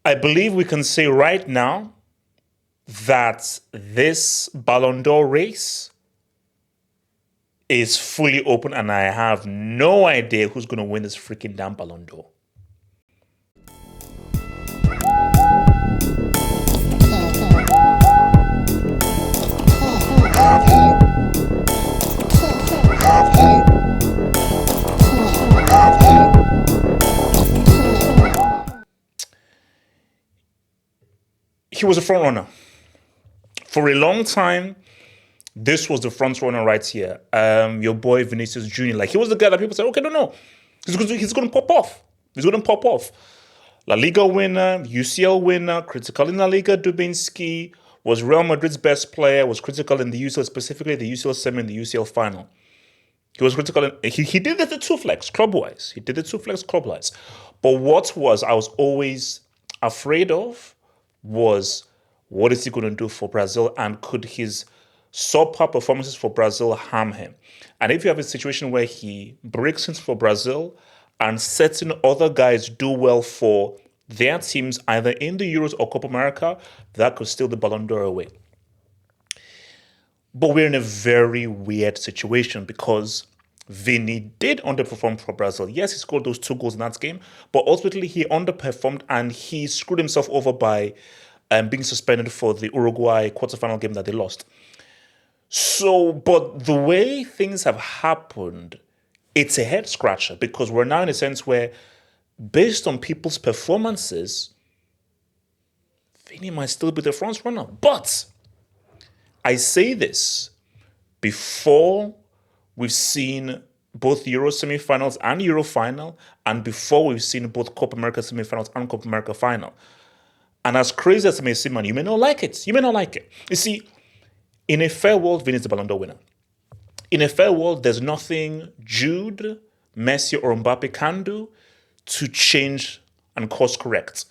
I believe we can say right now that this Ballon d'Or race is fully open, and I have no idea who's going to win this freaking damn Ballon d'Or. He was a front runner. For a long time, this was the front runner right here. Your boy Vinicius Jr. Like, he was the guy that people said, okay, no. He's going to pop off. He's going to pop off. La Liga winner, UCL winner, critical in La Liga, Dubinsky, was Real Madrid's best player, was critical in the UCL, specifically the UCL semi and the UCL final. He was critical. He did the two flex club-wise. He did the two flex club-wise. But I was always afraid of was, what is he going to do for Brazil, and could his subpar performances for Brazil harm him? And if you have a situation where he breaks into for Brazil and certain other guys do well for their teams, either in the Euros or Copa America, that could steal the Ballon d'Or away. But we're in a very weird situation because Vini did underperform for Brazil. Yes, he scored those 2 goals in that game, but ultimately he underperformed and he screwed himself over by being suspended for the Uruguay quarterfinal game that they lost. So, but the way things have happened, it's a head scratcher because we're now in a sense where, based on people's performances, Vini might still be the front runner. But I say this before we've seen both Euro semi-finals and Euro final, and before we've seen both Copa America semi-finals and Copa America final. And as crazy as it may seem, man, you may not like it. You may not like it. You see, in a fair world, Vini is the Ballon d'Or winner. In a fair world, there's nothing Jude, Messi, or Mbappe can do to change and course correct,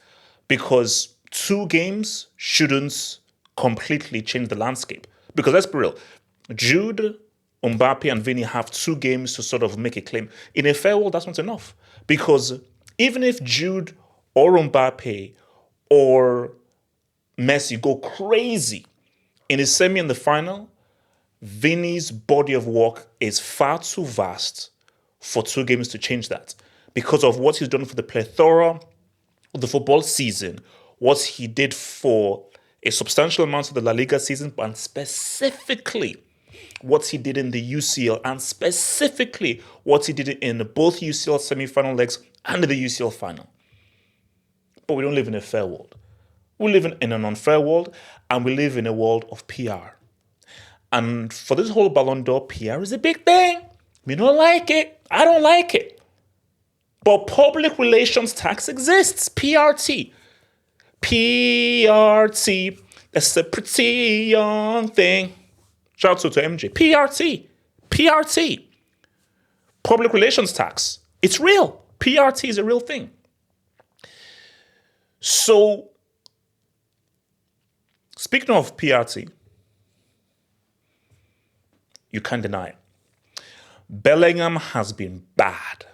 because 2 games shouldn't completely change the landscape. Because let's be real, Jude, Mbappe, and Vini have 2 games to sort of make a claim. In a fair world, that's not enough. Because even if Jude or Mbappe or Messi go crazy in the semi and the final, Vini's body of work is far too vast for 2 games to change that, because of what he's done for the plethora of the football season, what he did for a substantial amount of the La Liga season, and specifically what he did in the UCL, and specifically what he did in both UCL semi-final legs and the UCL final. But we don't live in a fair world. We live in an unfair world, and we live in a world of PR. And for this whole Ballon d'Or, PR is a big thing. We don't like it. I don't like it. But public relations tax exists. PRT. PRT. That's a pretty young thing. Shout out to MJ. PRT. PRT. Public relations tax. It's real. PRT is a real thing. So, speaking of PRT, you can't deny it. Bellingham has been bad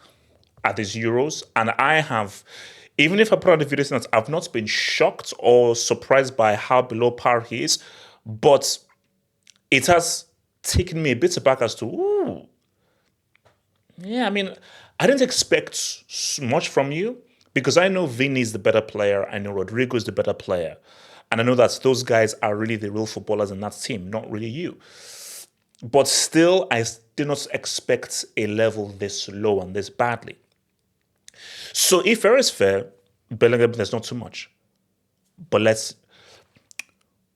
at these Euros, and I have, even if I put out the video saying that, I've not been shocked or surprised by how below par he is, but it has taken me a bit aback as to, ooh, yeah, I mean, I didn't expect much from you, because I know Vini is the better player, I know Rodrigo is the better player, and I know that those guys are really the real footballers in that team, not really you. But still, I did not expect a level this low and this badly. So if fair is fair, Bellingham, there's not too much. But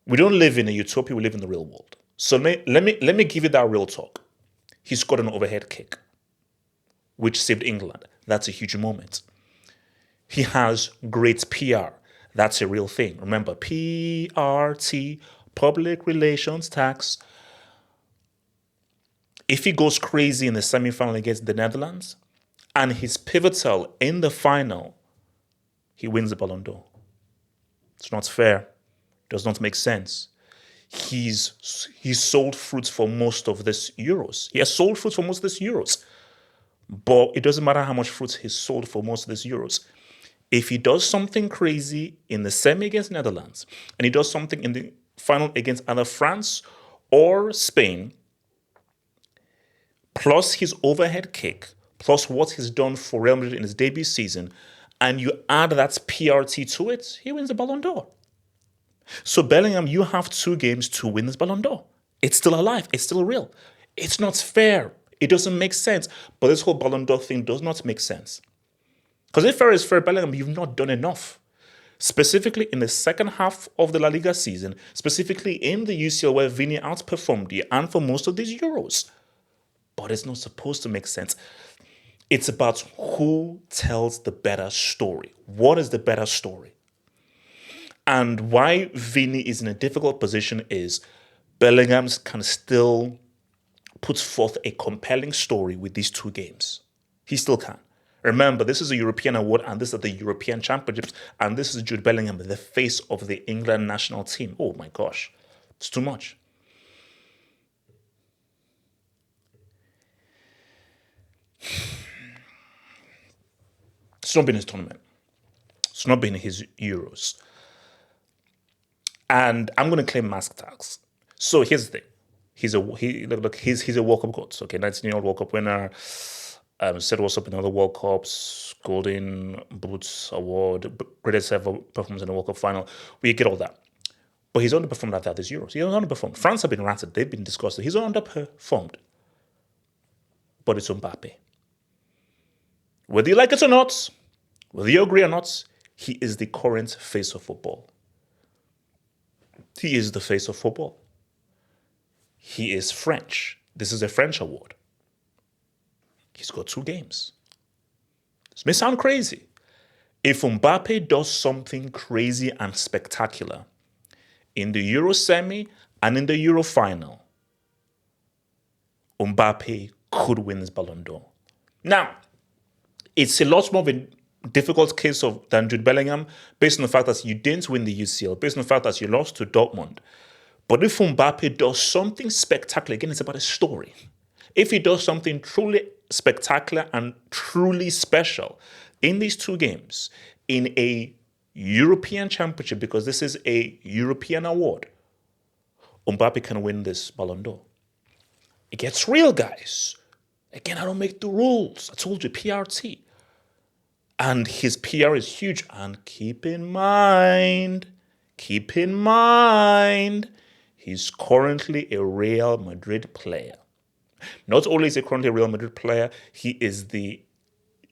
we don't live in a utopia, we live in the real world. So let me give you that real talk. He scored an overhead kick, which saved England. That's a huge moment. He has great PR. That's a real thing. Remember, PRT, public relations tax. If he goes crazy in the semi-final against the Netherlands, and he's pivotal in the final, he wins the Ballon d'Or. It's not fair. Does not make sense. He's sold fruits for most of this Euros. He has sold fruits for most of this Euros. But it doesn't matter how much fruits he's sold for most of this Euros. If he does something crazy in the semi against Netherlands, and he does something in the final against either France or Spain, plus his overhead kick, plus what he's done for Real Madrid in his debut season, and you add that PRT to it, he wins the Ballon d'Or. So Bellingham, you have 2 games to win this Ballon d'Or. It's still alive. It's still real. It's not fair. It doesn't make sense. But this whole Ballon d'Or thing does not make sense. Because if fair is fair, Bellingham, you've not done enough. Specifically in the second half of the La Liga season, specifically in the UCL where Vini outperformed you and for most of these Euros. But it's not supposed to make sense. It's about who tells the better story. What is the better story? And why Vini is in a difficult position is Bellingham can still put forth a compelling story with these 2 games. He still can. Remember, this is a European award and this is the European Championships and this is Jude Bellingham, the face of the England national team. Oh my gosh, it's too much. It's not been his tournament. It's not been his Euros. And I'm going to claim mask tags. So here's the thing. He's a World Cup goat. Okay, 19-year-old World Cup winner. Said what's up in other World Cups, Golden Boots Award, greatest ever performance in the World Cup final. We get all that. But he's underperformed at this Euros. He's underperformed. France have been ranted. They've been disgusted. He's underperformed. But it's Mbappe. Whether you like it or not, whether you agree or not, he is the current face of football. He is the face of football. He is French. This is a French award. He's got 2 games. This may sound crazy. If Mbappe does something crazy and spectacular in the Euro semi and in the Euro final, Mbappe could win this Ballon d'Or. Now, it's a lot more of a difficult case than Jude Bellingham based on the fact that you didn't win the UCL, based on the fact that you lost to Dortmund. But if Mbappe does something spectacular, again, it's about a story. If he does something truly spectacular and truly special in these 2 games, in a European Championship, because this is a European award, Mbappe can win this Ballon d'Or. It gets real, guys. Again, I don't make the rules. I told you, PRT. And his PR is huge. And keep in mind, he's currently a Real Madrid player. Not only is he currently a Real Madrid player, he's a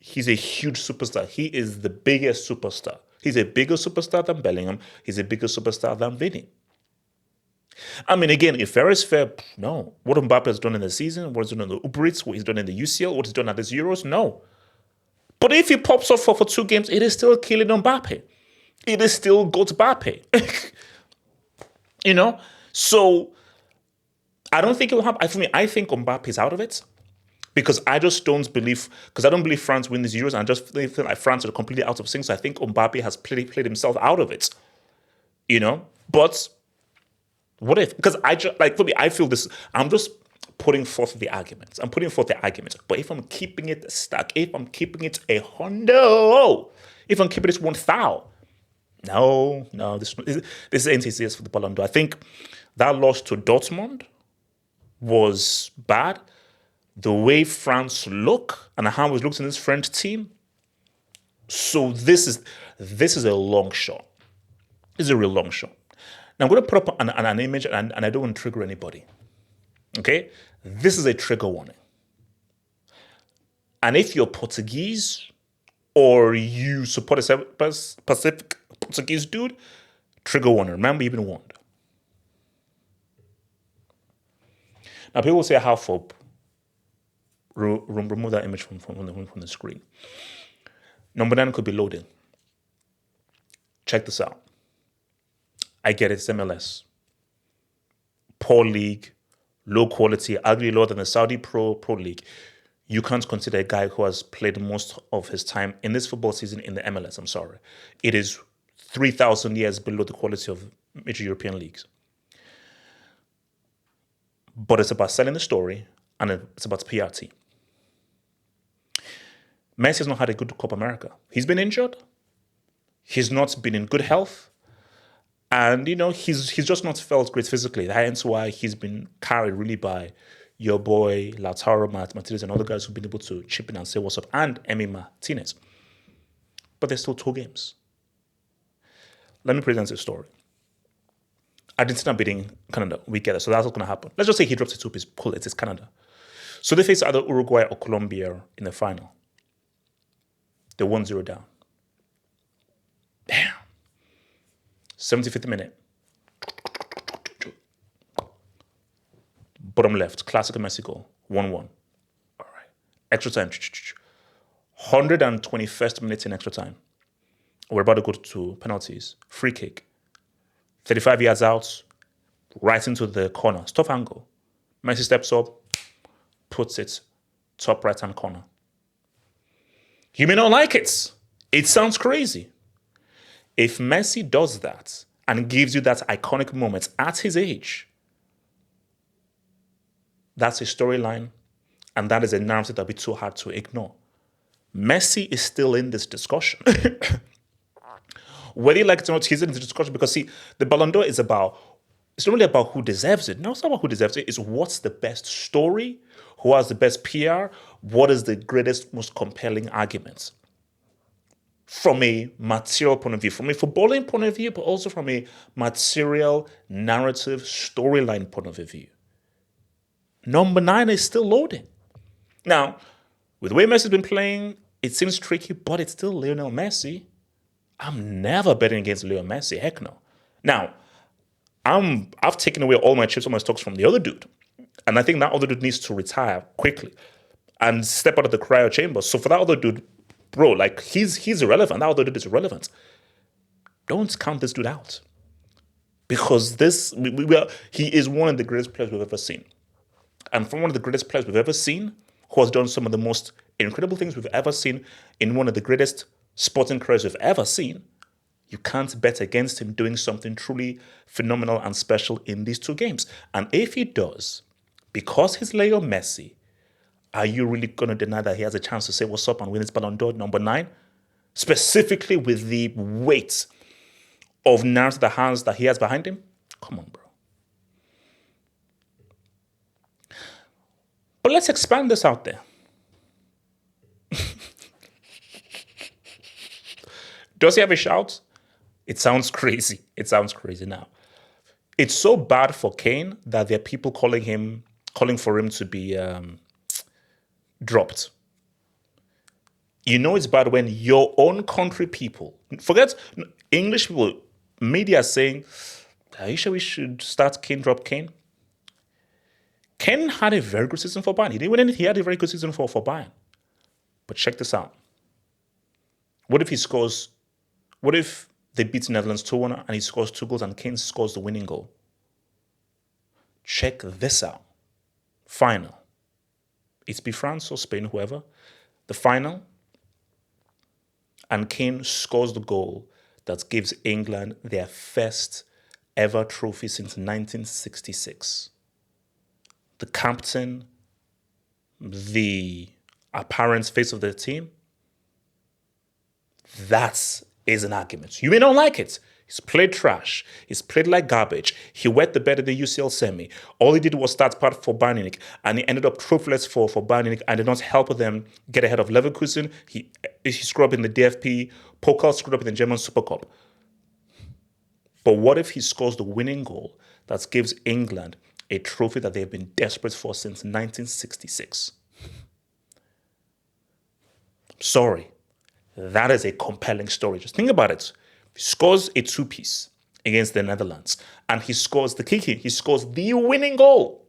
huge superstar. He is the biggest superstar. He's a bigger superstar than Bellingham. He's a bigger superstar than Vini. I mean, again, if fair is fair, no. What Mbappe has done in the season, what he's done in the Uber Eats, what he's done in the UCL, what he's done at this Euros, no. But if he pops off for 2 games, it is still Kylian Mbappe. It is still Goat Mbappe. You know? So I don't think it will happen. For me, I think Mbappe is out of it because I just don't believe, because I don't believe France win these Euros. And I just feel like France are completely out of sync. So I think Mbappe has played himself out of it. You know? But what if? Because for me, I feel this, I'm just putting forth the arguments. But if I'm keeping it stuck, if I'm keeping it a hundo, if I'm keeping it 1,000, no, this is NCCS for the Ballon d'Or. I think that loss to Dortmund was bad. The way France look and how it looks in this French team. So this is a long shot. This is a real long shot. Now I'm going to put up an image and I don't want to trigger anybody. Okay? This is a trigger warning. And if you're Portuguese or you support a Pacific Portuguese dude, trigger warning. Remember, you've been warned. Now, people will say, how for remove that image from the screen. Number 9 could be loading. Check this out. I get it, it's MLS. Poor league, low quality, arguably lower than the Saudi Pro League. You can't consider a guy who has played most of his time in this football season in the MLS, I'm sorry. It is 3,000 years below the quality of major European leagues. But it's about selling the story, and it's about PRT. Messi has not had a good Copa America. He's been injured, He's not been in good health. And, he's just not felt great physically. Hence why he's been carried really by your boy, Lautaro Martinez, and other guys who've been able to chip in and say what's up, and Emi Martinez. But there's still 2 games. Let me present a story. Argentina beating Canada. We get it. So that's what's going to happen. Let's just say he drops a 2-piece. Cool, it's Canada. So they face either Uruguay or Colombia in the final. They're 1-0 down. Bam. 75th minute. Bottom left. Classic Messi goal. 1-1. All right. Extra time. 121st minute in extra time. We're about to go to penalties. Free kick. 35 yards out. Right into the corner. Tough angle. Messi steps up. Puts it top right-hand corner. You may not like it. It sounds crazy. If Messi does that and gives you that iconic moment at his age, that's a storyline, and that is a narrative that'll be too hard to ignore. Messi is still in this discussion. Whether you like it or not, he's in this discussion because, see, the Ballon d'Or is it's not really about who deserves it. No, it's not about who deserves it. It's what's the best story, who has the best PR, what is the greatest, most compelling arguments. From a material point of view, from a footballing point of view, but also from a material, narrative, storyline point of view. Number 9 is still loading. Now, with the way Messi's been playing, it seems tricky, but it's still Lionel Messi. I'm never betting against Lionel Messi. Heck no. Now, I've taken away all my chips, all my stocks from the other dude. And I think that other dude needs to retire quickly and step out of the cryo chamber. So for that other dude, bro, like he's irrelevant. That other dude is irrelevant. Don't count this dude out. Because he is one of the greatest players we've ever seen. And from one of the greatest players we've ever seen, who has done some of the most incredible things we've ever seen in one of the greatest sporting careers we've ever seen, you can't bet against him doing something truly phenomenal and special in these 2 games. And if he does, because he's Leo Messi, are you really going to deny that he has a chance to say what's up and win his Ballon d'Or number 9? Specifically with the weight of narrative the hands that he has behind him? Come on, bro. But let's expand this out there. Does he have a shout? It sounds crazy. It sounds crazy now. It's so bad for Kane that there are people calling for him to be dropped. You know it's bad when your own country people, forget English people, media saying, are you sure we should start Kane, drop Kane? Kane had a very good season for Bayern. He didn't win anything. He had a very good season for Bayern. But check this out. What if they beat Netherlands 2-1 and he scores 2 goals and Kane scores the winning goal? Check this out. Final. It's be France or Spain, whoever. The final. And Kane scores the goal that gives England their first ever trophy since 1966. The captain, the apparent face of the team, that is an argument. You may not like it. He's played trash. He's played like garbage. He wet the bed at the UCL semi. All he did was start part for Bayern Munich, and he ended up trophyless for Bayern Munich and did not help them get ahead of Leverkusen. He screwed up in the DFP. Pokal screwed up in the German Super Cup. But what if he scores the winning goal that gives England a trophy that they've been desperate for since 1966? Sorry. That is a compelling story. Just think about it. He scores a 2-piece against the Netherlands, and he scores the kicking. He scores the winning goal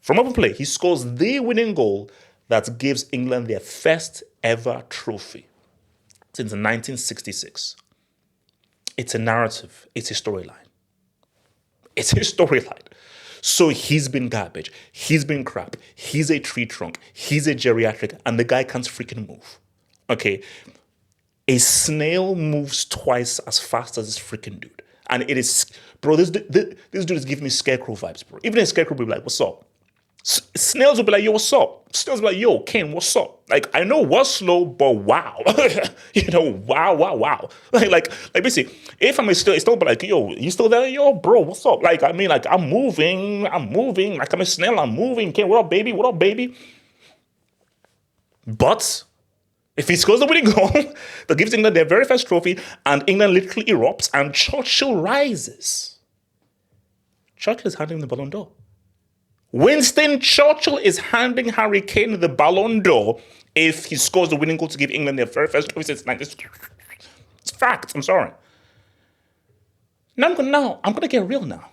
from open play. He scores the winning goal that gives England their first ever trophy since 1966. It's a narrative. It's a storyline. It's a storyline. So he's been garbage. He's been crap. He's a tree trunk. He's a geriatric, and the guy can't freaking move. Okay. A snail moves twice as fast as this freaking dude. And it is, bro, this dude is giving me scarecrow vibes, bro. Even a scarecrow will be like, what's up? Snails will be like, yo, what's up? Snails will be like, yo, Kane, what's up? Like, I know we're slow, but wow. Wow. Like basically, if I'm it's still be like, yo, you still there? Yo, bro, what's up? Like, I mean, like, I'm moving. Like, I'm a snail, I'm moving. Kane, what up, baby? What up, baby? But if he scores the winning goal, that gives England their very first trophy, and England literally erupts, and Churchill rises. Churchill is handing the Ballon d'Or. Winston Churchill is handing Harry Kane the Ballon d'Or if he scores the winning goal to give England their very first trophy since 19. It's fact. I'm sorry. Now I'm gonna get real now.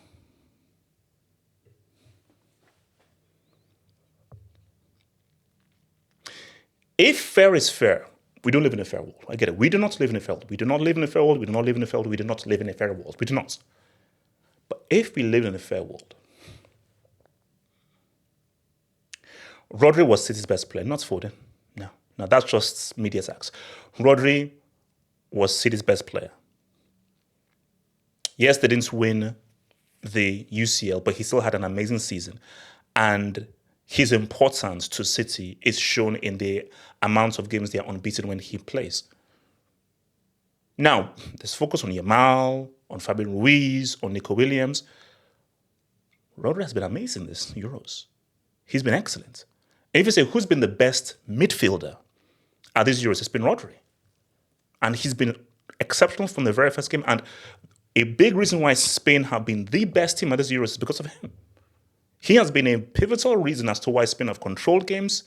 If fair is fair, we don't live in a fair world. I get it. We do not live in a fair world. We do not live in a fair world. We do not live in a fair world. We do not live in a fair world. We do not. But if we live in a fair world, Rodri was City's best player, not Foden. No, that's just media sacks. Rodri was City's best player. Yes, they didn't win the UCL, but he still had an amazing season. And his importance to City is shown in the amount of games they are unbeaten when he plays. Now, there's focus on Yamal, on Fabian Ruiz, on Nico Williams. Rodri has been amazing this Euros. He's been excellent. And if you say who's been the best midfielder at these Euros, it's been Rodri. And he's been exceptional from the very first game. And a big reason why Spain have been the best team at this Euros is because of him. He has been a pivotal reason as to why Spain have controlled games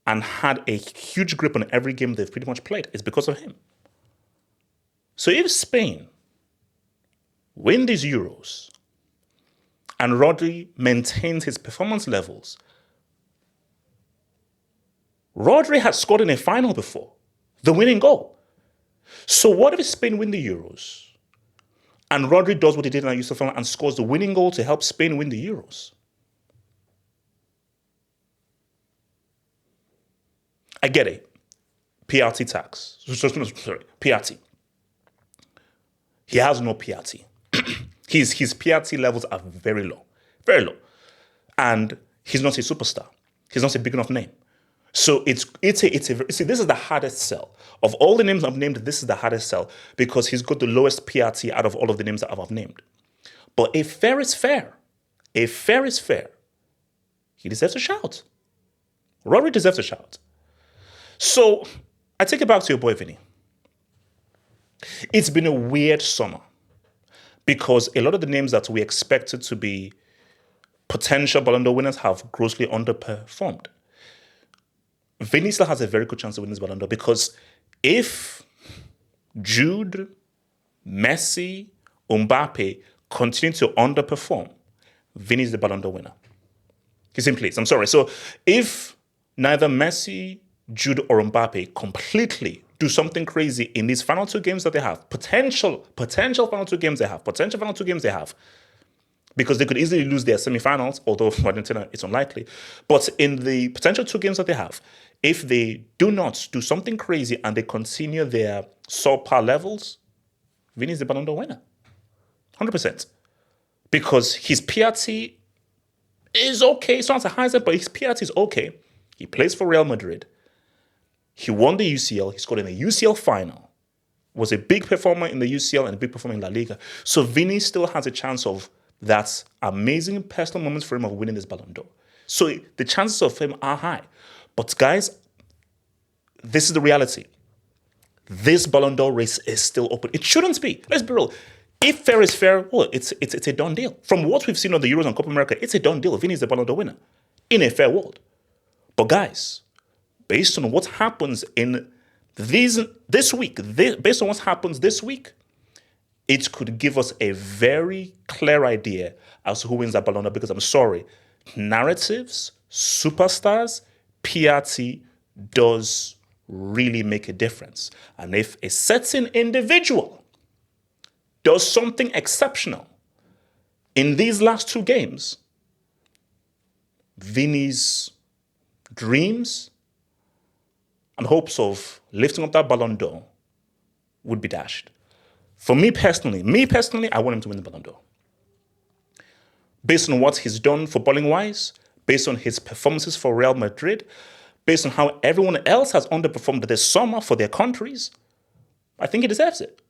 and had a huge grip on every game they've pretty much played. It's because of him. So if Spain win these Euros and Rodri maintains his performance levels, Rodri has scored in a final before, the winning goal. So what if Spain win the Euros and Rodri does what he did in the UCL final and scores the winning goal to help Spain win the Euros? I get it. PRT tax. Sorry, PRT. He has no PRT. His PRT levels are very low. Very low. And he's not a superstar. He's not a big enough name. So see, this is the hardest sell. Of all the names I've named, this is the hardest sell because he's got the lowest PRT out of all of the names that I've named. But if fair is fair, he deserves a shout. Rodri deserves a shout. So I take it back to your boy Vini. It's been a weird summer because a lot of the names that we expected to be potential Ballon d'Or winners have grossly underperformed. Vini still has a very good chance to win this Ballon d'Or because if Jude, Messi, Mbappe continue to underperform, Vini is the Ballon d'Or winner. He's in place. I'm sorry. So if neither Messi, Jude, or Mbappe completely do something crazy in these final two games that they have, potential final two games they have, because they could easily lose their semifinals, although for Argentina it's unlikely. But in the potential two games that they have, if they do not do something crazy and they continue their subpar levels, Vini is the Ballon d'Or winner. 100%. Because his PRT is okay. It's not the highest, but his PRT is okay. He plays for Real Madrid. He won the UCL. He scored in the UCL final. Was a big performer in the UCL and a big performer in La Liga. So Vini still has a chance of that amazing personal moments for him of winning this Ballon d'Or. So the chances of him are high. But guys, this is the reality. This Ballon d'Or race is still open. It shouldn't be. Let's be real. If fair is fair, well, it's a done deal. From what we've seen on the Euros and Copa America, it's a done deal. Vini is the Ballon d'Or winner in a fair world. But guys, based on what happens in this week, based on what happens this week, it could give us a very clear idea as to who wins that Ballon d'Or. Because I'm sorry, narratives, superstars, PRT does really make a difference. And if a certain individual does something exceptional in these last two games, Vini's dreams and hopes of lifting up that Ballon d'Or would be dashed. For me personally, I want him to win the Ballon d'Or. Based on what he's done footballing-wise, based on his performances for Real Madrid, based on how everyone else has underperformed this summer for their countries, I think he deserves it.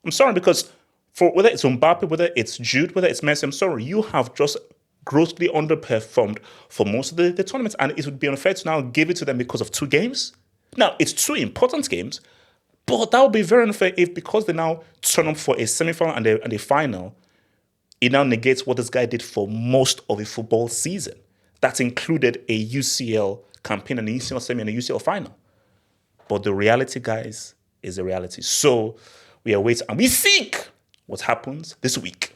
I'm sorry, because for whether it's Mbappe, whether it's Jude, whether it's Messi, I'm sorry, you have just grossly underperformed for most of the tournaments, and it would be unfair to now give it to them because of 2 games. Now, it's 2 important games, but that would be very unfair if, because they now turn up for a semi-final and a final, it now negates what this guy did for most of a football season. That included a UCL campaign and a UCL semi and a UCL final. But the reality, guys, is the reality. So we await and we seek what happens this week.